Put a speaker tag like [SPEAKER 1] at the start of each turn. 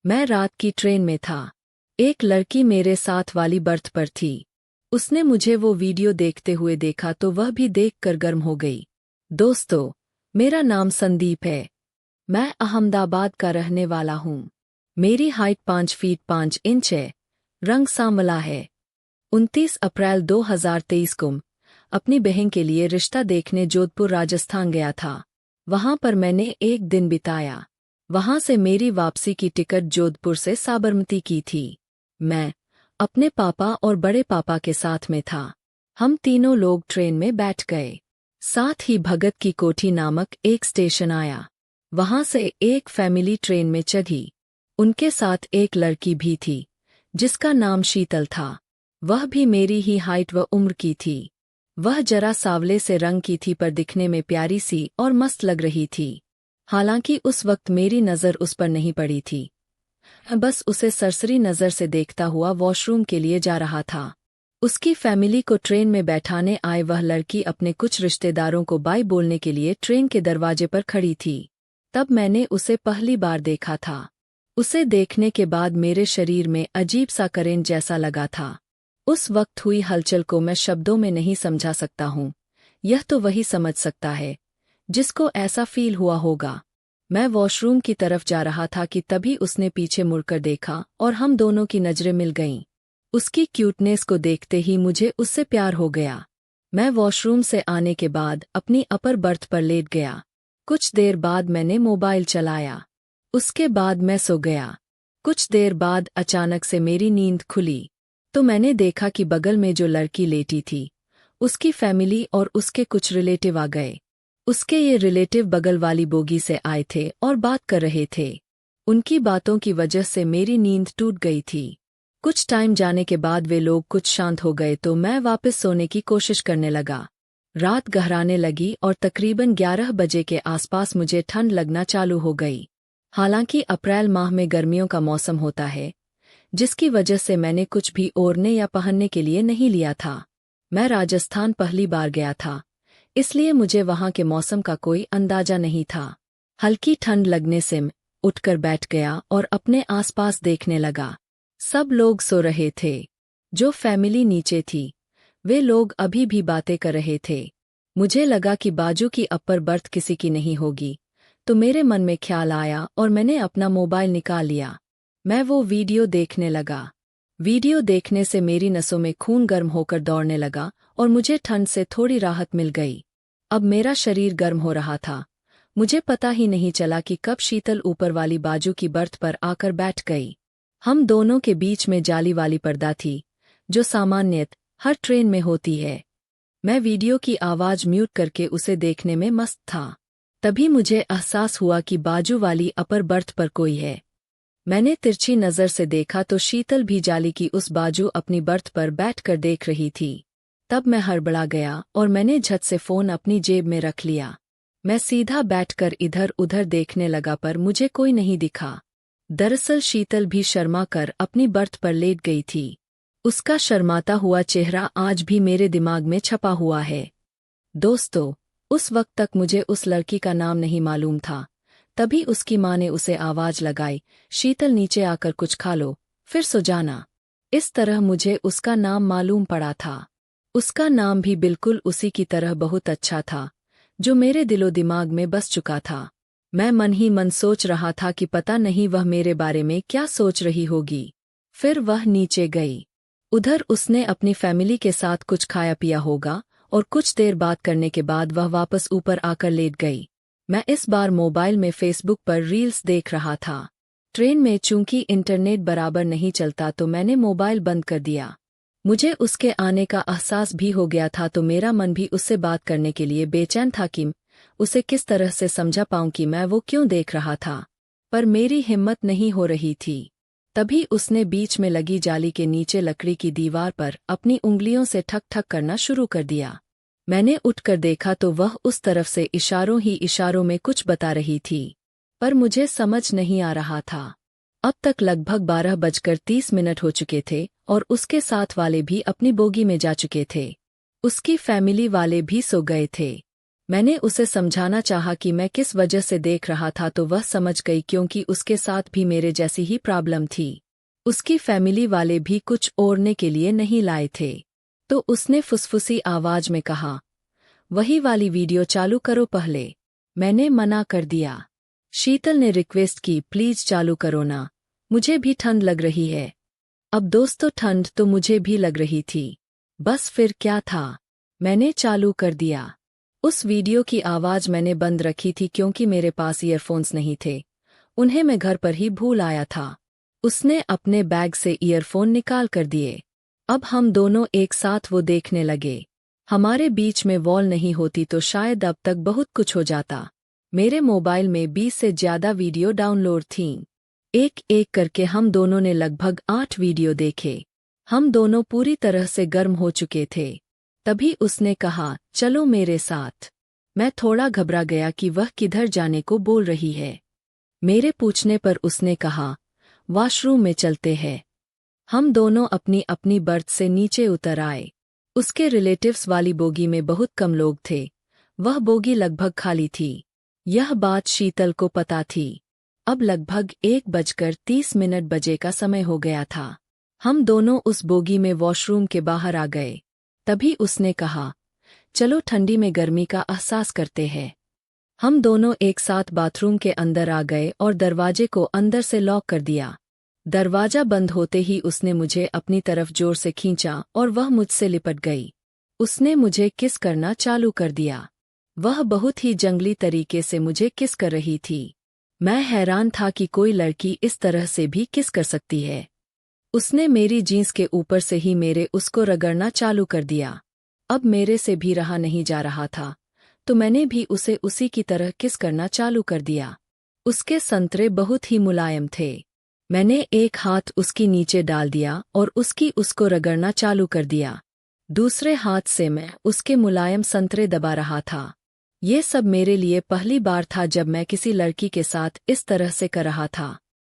[SPEAKER 1] मैं रात की ट्रेन में था। एक लड़की मेरे साथ वाली बर्थ पर थी। उसने मुझे वो वीडियो देखते हुए देखा तो वह भी देखकर गर्म हो गई। दोस्तों, मेरा नाम संदीप है। मैं अहमदाबाद का रहने वाला हूँ। मेरी हाइट 5 फीट 5 इंच है। रंग सांवला है। 29 अप्रैल 2023 को अपनी बहन के लिए रिश्ता देखने जोधपुर राजस्थान गया था। वहां पर मैंने एक दिन बिताया। वहां से मेरी वापसी की टिकट जोधपुर से साबरमती की थी। मैं अपने पापा और बड़े पापा के साथ में था। हम तीनों लोग ट्रेन में बैठ गए। साथ ही भगत की कोठी नामक एक स्टेशन आया। वहां से एक फैमिली ट्रेन में चढ़ी। उनके साथ एक लड़की भी थी जिसका नाम शीतल था। वह भी मेरी ही हाइट व उम्र की थी। वह जरा सावले से रंग की थी पर दिखने में प्यारी सी और मस्त लग रही थी। हालांकि उस वक्त मेरी नज़र उस पर नहीं पड़ी थी। बस उसे सरसरी नज़र से देखता हुआ वॉशरूम के लिए जा रहा था। उसकी फैमिली को ट्रेन में बैठाने आए वह लड़की अपने कुछ रिश्तेदारों को बाय बोलने के लिए ट्रेन के दरवाजे पर खड़ी थी। तब मैंने उसे पहली बार देखा था। उसे देखने के बाद मेरे शरीर में अजीब सा करेंट जैसा लगा था। उस वक्त हुई हलचल को मैं शब्दों में नहीं समझा सकता हूँ। यह तो वही समझ सकता है जिसको ऐसा फील हुआ होगा। मैं वॉशरूम की तरफ जा रहा था कि तभी उसने पीछे मुड़कर देखा और हम दोनों की नजरें मिल गईं। उसकी क्यूटनेस को देखते ही मुझे उससे प्यार हो गया। मैं वॉशरूम से आने के बाद अपनी अपर बर्थ पर लेट गया। कुछ देर बाद मैंने मोबाइल चलाया। उसके बाद मैं सो गया। कुछ देर बाद अचानक से मेरी नींद खुली तो मैंने देखा कि बगल में जो लड़की लेटी थी उसकी फैमिली और उसके कुछ रिलेटिव आ गए। उसके ये रिलेटिव बगल वाली बोगी से आए थे और बात कर रहे थे। उनकी बातों की वजह से मेरी नींद टूट गई थी। कुछ टाइम जाने के बाद वे लोग कुछ शांत हो गए तो मैं वापस सोने की कोशिश करने लगा। रात गहराने लगी और तकरीबन 11 बजे के आसपास मुझे ठंड लगना चालू हो गई। हालांकि अप्रैल माह में गर्मियों का मौसम होता है, जिसकी वजह से मैंने कुछ भी ओढ़ने या पहनने के लिए नहीं लिया था। मैं राजस्थान पहली बार गया था, इसलिए मुझे वहां के मौसम का कोई अंदाजा नहीं था। हल्की ठंड लगने से मैं उठकर बैठ गया और अपने आसपास देखने लगा। सब लोग सो रहे थे। जो फैमिली नीचे थी वे लोग अभी भी बातें कर रहे थे। मुझे लगा कि बाजू की अपर बर्थ किसी की नहीं होगी, तो मेरे मन में ख्याल आया और मैंने अपना मोबाइल निकाल लिया। मैं वो वीडियो देखने लगा। वीडियो देखने से मेरी नसों में खून गर्म होकर दौड़ने लगा और मुझे ठंड से थोड़ी राहत मिल गई। अब मेरा शरीर गर्म हो रहा था। मुझे पता ही नहीं चला कि कब शीतल ऊपर वाली बाजू की बर्थ पर आकर बैठ गई। हम दोनों के बीच में जाली वाली पर्दा थी, जो सामान्यतः हर ट्रेन में होती है। मैं वीडियो की आवाज़ म्यूट करके उसे देखने में मस्त था। तभी मुझे एहसास हुआ कि बाजू वाली अपर बर्थ पर कोई है। मैंने तिरछी नज़र से देखा तो शीतल भी जाली की उस बाजू अपनी बर्थ पर बैठकर देख रही थी। तब मैं हड़बड़ा गया और मैंने झट से फ़ोन अपनी जेब में रख लिया। मैं सीधा बैठकर इधर उधर देखने लगा पर मुझे कोई नहीं दिखा। दरअसल शीतल भी शर्मा कर अपनी बर्थ पर लेट गई थी। उसका शर्माता हुआ चेहरा आज भी मेरे दिमाग में छपा हुआ है। दोस्तों, उस वक्त तक मुझे उस लड़की का नाम नहीं मालूम था। तभी उसकी माँ ने उसे आवाज़ लगाई, शीतल नीचे आकर कुछ खा लो, फिर सो जाना। इस तरह मुझे उसका नाम मालूम पड़ा था। उसका नाम भी बिल्कुल उसी की तरह बहुत अच्छा था, जो मेरे दिलो दिमाग में बस चुका था। मैं मन ही मन सोच रहा था कि पता नहीं वह मेरे बारे में क्या सोच रही होगी। फिर वह नीचे गई। उधर उसने अपनी फैमिली के साथ कुछ खाया पिया होगा और कुछ देर बात करने के बाद वह वापस ऊपर आकर लेट गई। मैं इस बार मोबाइल में फेसबुक पर रील्स देख रहा था। ट्रेन में चूंकि इंटरनेट बराबर नहीं चलता तो मैंने मोबाइल बंद कर दिया। मुझे उसके आने का एहसास भी हो गया था तो मेरा मन भी उससे बात करने के लिए बेचैन था कि उसे किस तरह से समझा पाऊं कि मैं वो क्यों देख रहा था, पर मेरी हिम्मत नहीं हो रही थी। तभी उसने बीच में लगी जाली के नीचे लकड़ी की दीवार पर अपनी उंगलियों से ठक ठक करना शुरू कर दिया। मैंने उठकर देखा तो वह उस तरफ से इशारों ही इशारों में कुछ बता रही थी, पर मुझे समझ नहीं आ रहा था। अब तक लगभग 12:30 हो चुके थे और उसके साथ वाले भी अपनी बोगी में जा चुके थे। उसकी फैमिली वाले भी सो गए थे। मैंने उसे समझाना चाहा कि मैं किस वजह से देख रहा था तो वह समझ गई क्योंकि उसके साथ भी मेरे जैसी ही प्रॉब्लम थी। उसकी फैमिली वाले भी कुछ ओढ़ने के लिए नहीं लाए थे। तो उसने फुसफुसी आवाज में कहा, वही वाली वीडियो चालू करो पहले। मैंने मना कर दिया। शीतल ने रिक्वेस्ट की, प्लीज चालू करो ना, मुझे भी ठंड लग रही है। अब दोस्तों ठंड तो मुझे भी लग रही थी। बस फिर क्या था, मैंने चालू कर दिया। उस वीडियो की आवाज मैंने बंद रखी थी क्योंकि मेरे पास ईयरफोन्स नहीं थे, उन्हें मैं घर पर ही भूल आया था। उसने अपने बैग से ईयरफोन निकाल कर दिए। अब हम दोनों एक साथ वो देखने लगे। हमारे बीच में वॉल नहीं होती तो शायद अब तक बहुत कुछ हो जाता। मेरे मोबाइल में 20 से ज्यादा वीडियो डाउनलोड थीं। एक एक करके हम दोनों ने लगभग 8 वीडियो देखे। हम दोनों पूरी तरह से गर्म हो चुके थे। तभी उसने कहा, चलो मेरे साथ। मैं थोड़ा घबरा गया कि वह किधर जाने को बोल रही है। मेरे पूछने पर उसने कहा, वॉशरूम में चलते हैं। हम दोनों अपनी अपनी बर्थ से नीचे उतर आए। उसके रिलेटिव्स वाली बोगी में बहुत कम लोग थे। वह बोगी लगभग खाली थी। यह बात शीतल को पता थी। अब लगभग 1:30 बजे का समय हो गया था। हम दोनों उस बोगी में वॉशरूम के बाहर आ गए। तभी उसने कहा, चलो ठंडी में गर्मी का एहसास करते हैं। हम दोनों एक साथ बाथरूम के अंदर आ गए और दरवाजे को अंदर से लॉक कर दिया। दरवाजा बंद होते ही उसने मुझे अपनी तरफ जोर से खींचा और वह मुझसे लिपट गई। उसने मुझे किस करना चालू कर दिया। वह बहुत ही जंगली तरीके से मुझे किस कर रही थी। मैं हैरान था कि कोई लड़की इस तरह से भी किस कर सकती है। उसने मेरी जींस के ऊपर से ही मेरे उसको रगड़ना चालू कर दिया। अब मेरे से भी रहा नहीं जा रहा था, तो मैंने भी उसे उसी की तरह किस करना चालू कर दिया। उसके संतरे बहुत ही मुलायम थे। मैंने एक हाथ उसकी नीचे डाल दिया और उसको रगड़ना चालू कर दिया। दूसरे हाथ से मैं उसके मुलायम संतरे दबा रहा था। ये सब मेरे लिए पहली बार था जब मैं किसी लड़की के साथ इस तरह से कर रहा था।